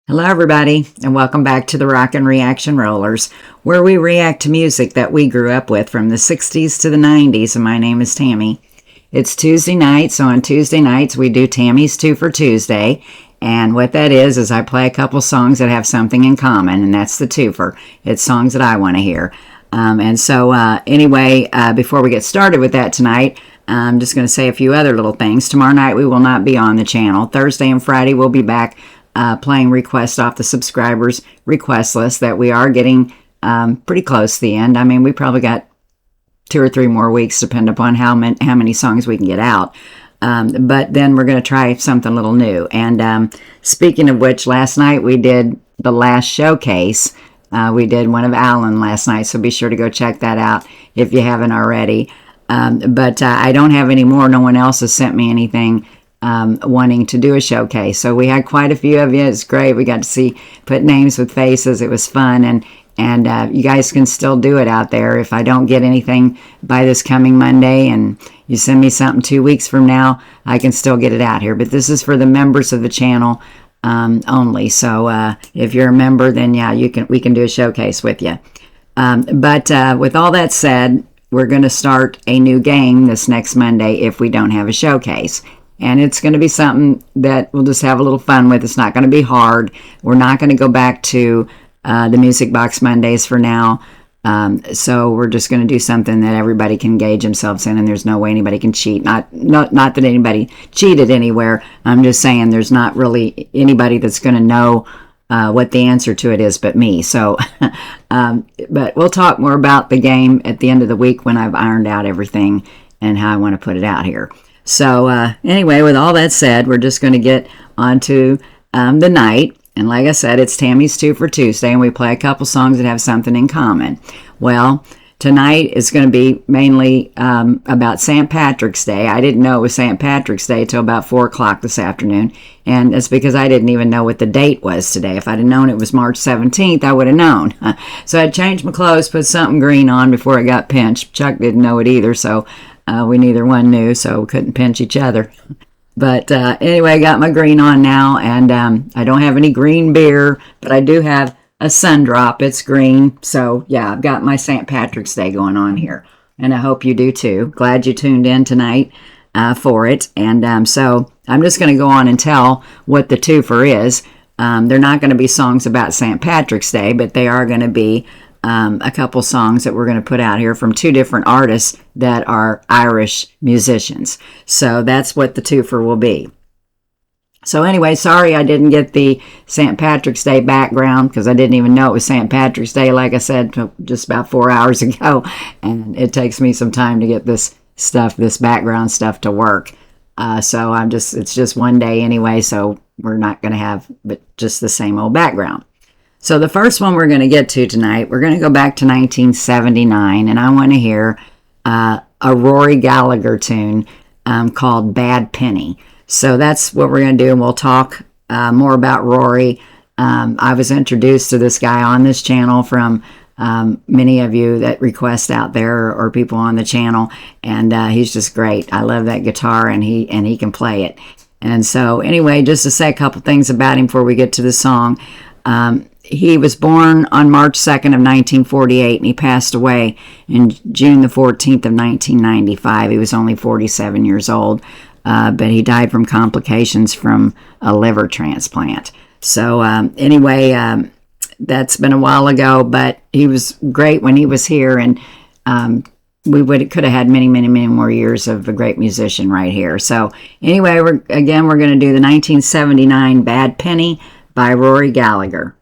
Hello, everybody, and welcome back to the Rockin' Reaction Rollers, where we react to music that we grew up with from the 60s to the 90s, and my name is Tammy. It's Tuesday night, so on Tuesday nights we do Tammy's 2 for Tuesday, and what that is I play a couple songs that have something in common, and that's the twofer. It's songs that I want to hear. Anyway, before we get started with that tonight, I'm just going to say a few other little things. Tomorrow night we will not be on the channel. Thursday and Friday we'll be back playing requests off the subscribers request list that we are getting pretty close to the end. I mean, we probably got 2 or 3 more weeks, depending upon how many songs we can get out. But then we're going to try something a little new. And speaking of which, last night we did the last showcase. We did one of Alan last night, so be sure to go check that out if you haven't already. But I don't have any more. No one else has sent me anything wanting to do a showcase. So we had quite a few of you. It's great. We got to put names with faces. It was fun. And you guys can still do it out there. If I don't get anything by this coming Monday and you send me something 2 weeks from now, I can still get it out here. But this is for the members of the channel only. So if you're a member, then yeah, we can do a showcase with you. But with all that said, we're going to start a new game this next Monday if we don't have a showcase. And it's going to be something that we'll just have a little fun with. It's not going to be hard. We're not going to go back to the Music Box Mondays for now. So we're just going to do something that everybody can engage themselves in, and there's no way anybody can cheat. Not that anybody cheated anywhere. I'm just saying there's not really anybody that's going to know what the answer to it is but me. So, but we'll talk more about the game at the end of the week when I've ironed out everything and how I want to put it out here. So anyway, with all that said, we're just going to get on to the night. And like I said, it's Tammy's 2 for Tuesday, and we play a couple songs that have something in common. Well, tonight is going to be mainly about St. Patrick's Day. I didn't know it was St. Patrick's Day till about 4 o'clock this afternoon, and that's because I didn't even know what the date was today. If I'd have known it was March 17th, I would have known. So I changed my clothes, put something green on before I got pinched. Chuck didn't know it either, so we neither one knew, so we couldn't pinch each other. But anyway, I got my green on now, and I don't have any green beer, but I do have a sun drop. It's green. So yeah, I've got my St. Patrick's Day going on here, and I hope you do too. Glad you tuned in tonight for it. And so I'm just going to go on and tell what the twofer is. They're not going to be songs about St. Patrick's Day, but they are going to be a couple songs that we're going to put out here from 2 different artists that are Irish musicians. So that's what the twofer will be. So anyway, sorry I didn't get the St. Patrick's Day background because I didn't even know it was St. Patrick's Day, like I said, just about 4 hours ago. And it takes me some time to get this background stuff to work. So it's just one day anyway, so we're not going to have but just the same old background. So the first one we're going to get to tonight, we're going to go back to 1979, and I want to hear a Rory Gallagher tune called Bad Penny. So that's what we're going to do, and we'll talk more about Rory. I was introduced to this guy on this channel from many of you that request out there or people on the channel, and he's just great. I love that guitar, and he can play it. And so anyway, just to say a couple things about him before we get to the song. He was born on March 2nd of 1948, and he passed away in June the 14th of 1995. He was only 47 years old, but he died from complications from a liver transplant. So anyway, that's been a while ago, but he was great when he was here, and could have had many, many, many more years of a great musician right here. So anyway, we're going to do the 1979 Bad Penny by Rory Gallagher.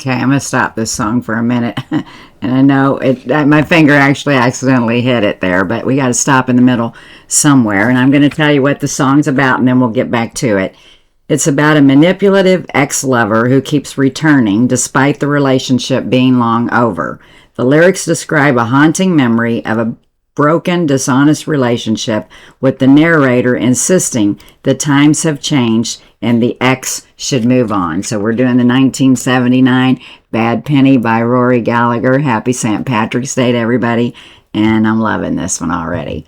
Okay, I'm going to stop this song for a minute. And I know my finger actually accidentally hit it there, but we got to stop in the middle somewhere. And I'm going to tell you what the song's about, and then we'll get back to it. It's about a manipulative ex-lover who keeps returning despite the relationship being long over. The lyrics describe a haunting memory of a broken, dishonest relationship, with the narrator insisting the times have changed and the ex should move on. So we're doing the 1979 Bad Penny by Rory Gallagher. Happy St. Patrick's Day to everybody. And I'm loving this one already.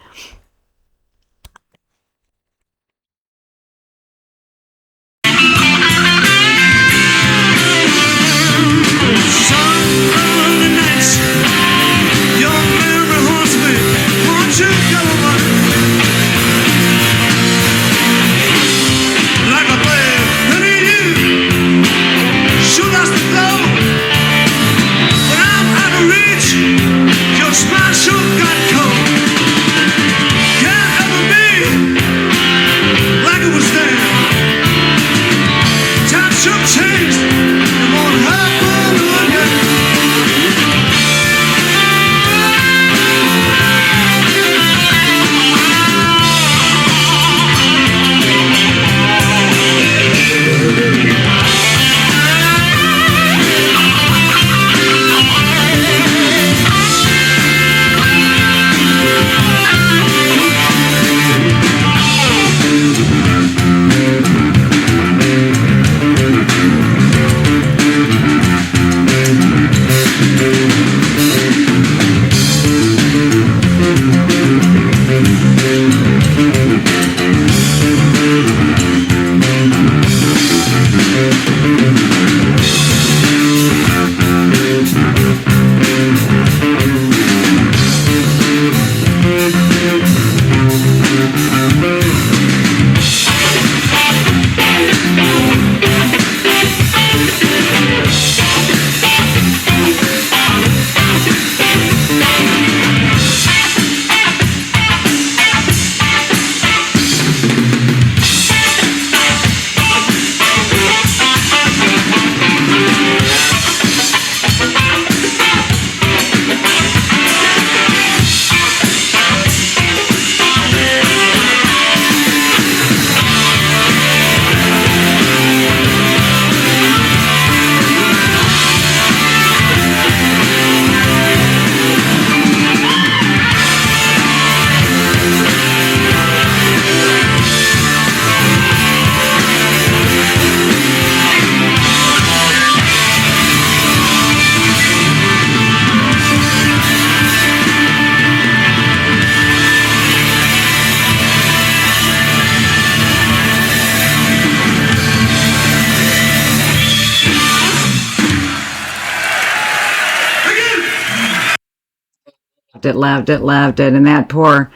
Loved it. And that poor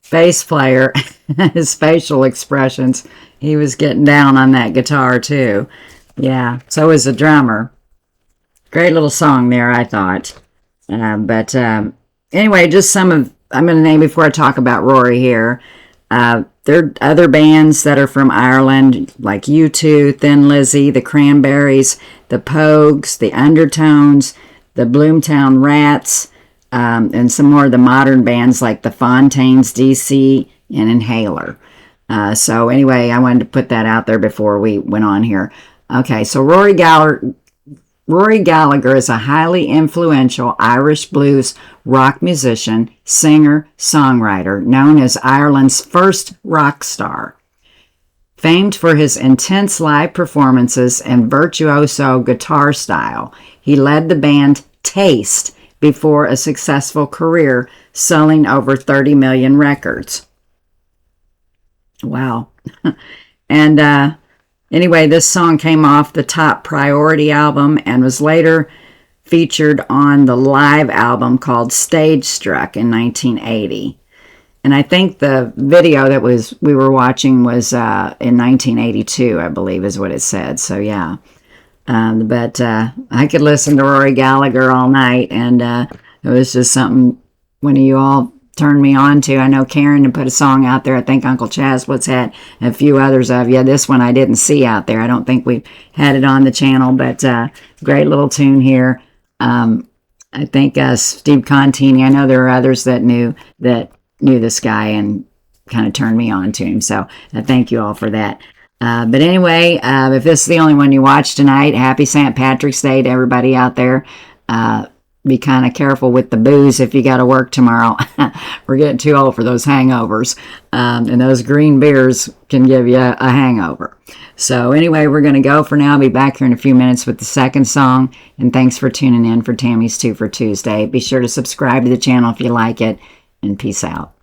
bass player, his facial expressions, he was getting down on that guitar too. Yeah, so is the drummer. Great little song there, I thought. But anyway, just some of, I'm going to name before I talk about Rory here. There are other bands that are from Ireland, like U2, Thin Lizzy, the Cranberries, the Pogues, the Undertones, the Bloomtown Rats, and some more of the modern bands like the Fontaines DC and Inhaler. So anyway, I wanted to put that out there before we went on here. Okay, so Rory Gallagher is a highly influential Irish blues rock musician, singer, songwriter, known as Ireland's first rock star. Famed for his intense live performances and virtuoso guitar style, he led the band Taste before a successful career, selling over 30 million records. Wow. And anyway, this song came off the Top Priority album and was later featured on the live album called Stage Struck in 1980. And I think the video that we were watching was in 1982, I believe is what it said. So yeah. But I could listen to Rory Gallagher all night, and it was just something one of you all turned me on to. I know Karen had put a song out there. I think Uncle Chaswitz had a few others of you. This one I didn't see out there. I don't think we had it on the channel, but great little tune here. I think Steve Contini, I know there are others that knew this guy and kind of turned me on to him. So thank you all for that. But anyway, if this is the only one you watch tonight, happy St. Patrick's Day to everybody out there. Be kind of careful with the booze if you got to work tomorrow. We're getting too old for those hangovers. And those green beers can give you a hangover. So anyway, we're going to go for now. I'll be back here in a few minutes with the second song. And thanks for tuning in for Tammy's 2 for Tuesday. Be sure to subscribe to the channel if you like it. And peace out.